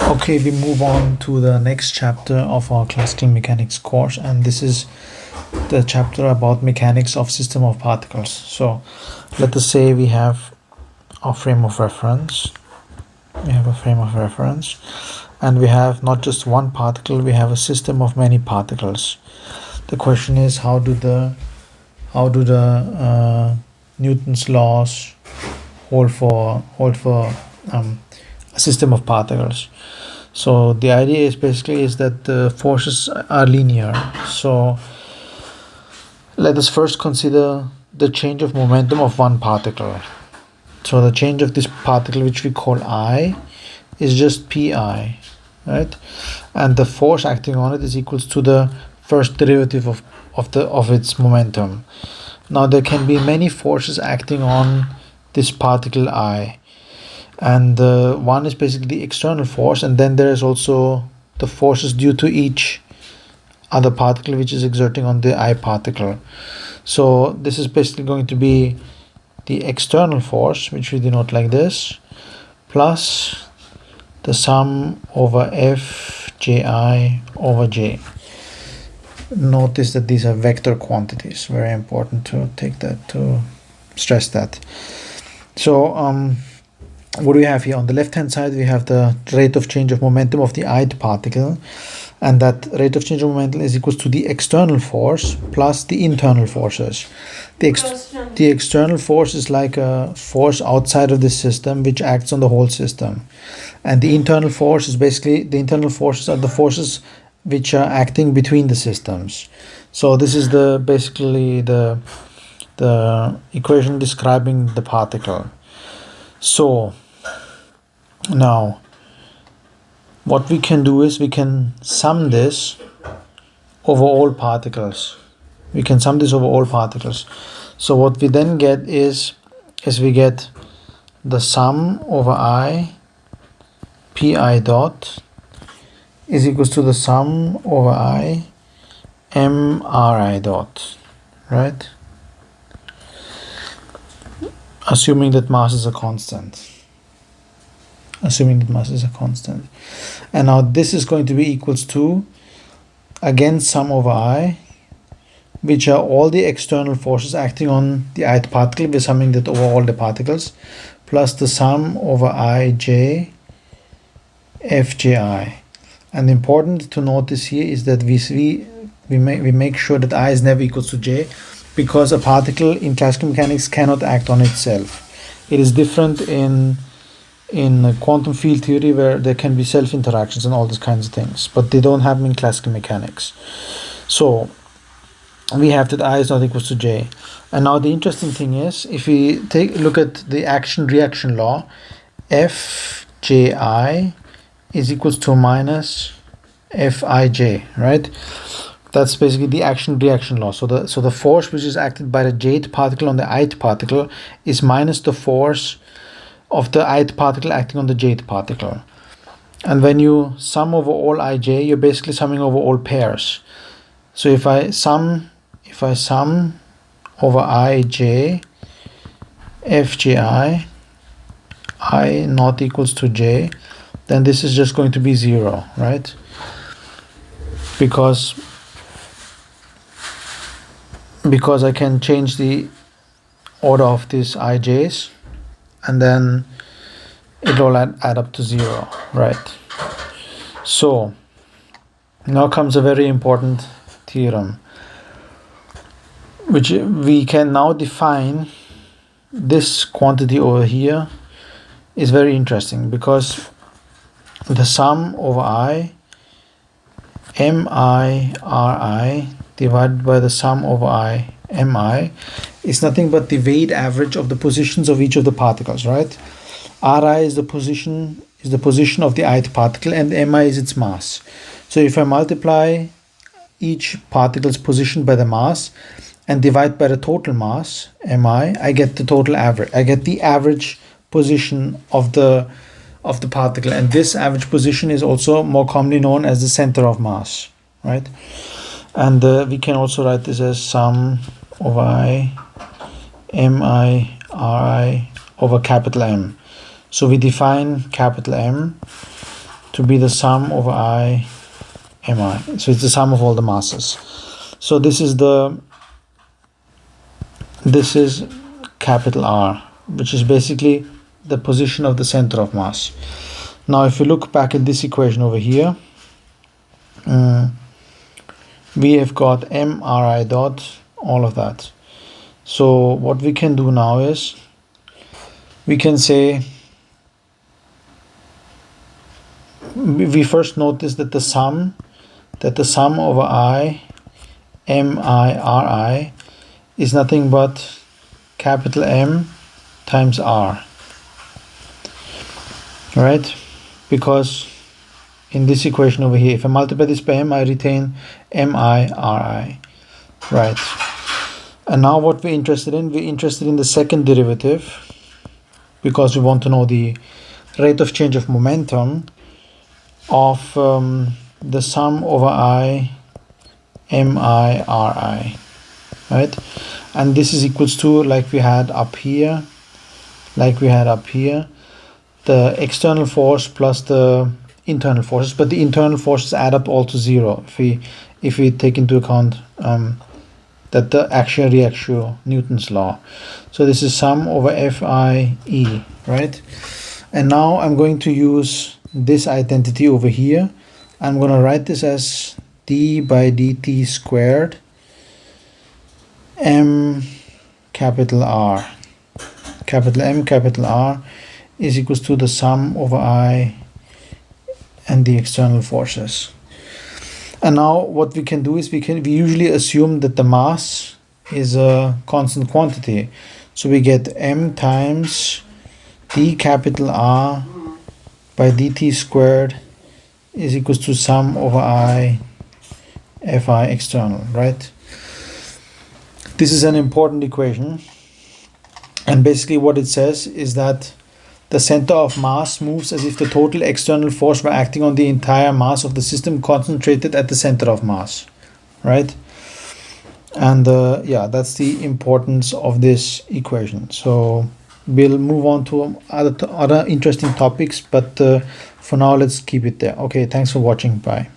Okay, we move on to the next chapter of our classical mechanics course, and this is the chapter about mechanics of system of particles. So let us say we have a frame of reference. We have a frame of reference, and we have not just one particle, we have a system of many particles. The question is, how do the Newton's laws hold for a system of particles? So the idea is that the forces are linear. So let us first consider the change of momentum of one particle. So the change of this particle, which we call I, is just pi, right? And the force acting on it is equals to the first derivative of its momentum. Now there can be many forces acting on this particle I, and one is basically the external force, and then there is also the forces due to each other particle which is exerting on the I particle. So this is basically going to be the external force, which we denote like this, plus the sum over f ji over j. Notice that these are vector quantities. Very important to stress that. So what do we have here? On the left hand side we have the rate of change of momentum of the ith particle, and that rate of change of momentum is equals to the external force plus the internal forces. The external force is like a force outside of this system which acts on the whole system, and the internal force is basically, the internal forces are the forces which are acting between the systems. So this is basically the equation describing the particle. So now what we can do is we can sum this over all particles. So what we then get is we get the sum over I pi dot is equals to the sum over I mri dot, right? Assuming that mass is a constant. And now this is going to be equals to, again, sum over I, which are all the external forces acting on the ith particle. We're summing that over all the particles, plus the sum over ij fji. And important to notice here is that we make sure that I is never equals to j, because a particle in classical mechanics cannot act on itself. It is different in quantum field theory, where there can be self interactions and all these kinds of things, but they don't have them in classical mechanics. So we have that I is not equals to j. And now the interesting thing is, if we take a look at the action reaction law, fji is equals to minus fij, right? That's basically the action reaction law. So the force which is acted by the jth particle on the ith particle is minus the force of the ith particle acting on the jth particle. And when you sum over all ij, you're basically summing over all pairs. So if I sum over ij fji, I not equals to j, then this is just going to be 0, right? Because I can change the order of these ij's, and then it will add up to 0, right? So now comes a very important theorem, which we can now define. This quantity over here is very interesting, because the sum over I mi divided by the sum over I mi is nothing but the weighted average of the positions of each of the particles, right? Ri is the position of the ith particle, and mi is its mass. So if I multiply each particle's position by the mass and divide by the total mass mi, I get the total average. I get the average position of the particle, and this average position is also more commonly known as the center of mass, right? And we can also write this as sum over I mi ri over capital M. So we define capital M to be the sum over I mi. So it's the sum of all the masses. So this is capital R, which is basically the position of the center of mass. Now if you look back at this equation over here, we have got mri dot, all of that. So what we can do now is we can say, we first notice that the sum over I mi ri is nothing but capital M times R, right? Because in this equation over here, if I multiply this by M, I retain mi ri, right? And now what we're interested in the second derivative, because we want to know the rate of change of momentum of the sum over I mi ri, right? And this is equals to, like we had up here, the external force plus the internal forces, but the internal forces add up all to zero if we take into account that the axial reaxial Newton's law. So this is sum over Fie, right? And now I'm going to use this identity over here. I'm going to write this as d by dt squared m capital R, capital M capital R is equals to the sum over I and the external forces. And now what we can do is we usually assume that the mass is a constant quantity. So we get m times d capital R by dt squared is equals to sum over I Fi external, right? This is an important equation, and basically what it says is that the center of mass moves as if the total external force were acting on the entire mass of the system concentrated at the center of mass, right? And yeah, that's the importance of this equation. So we'll move on to other interesting topics, but for now let's keep it there. Okay, thanks for watching. Bye.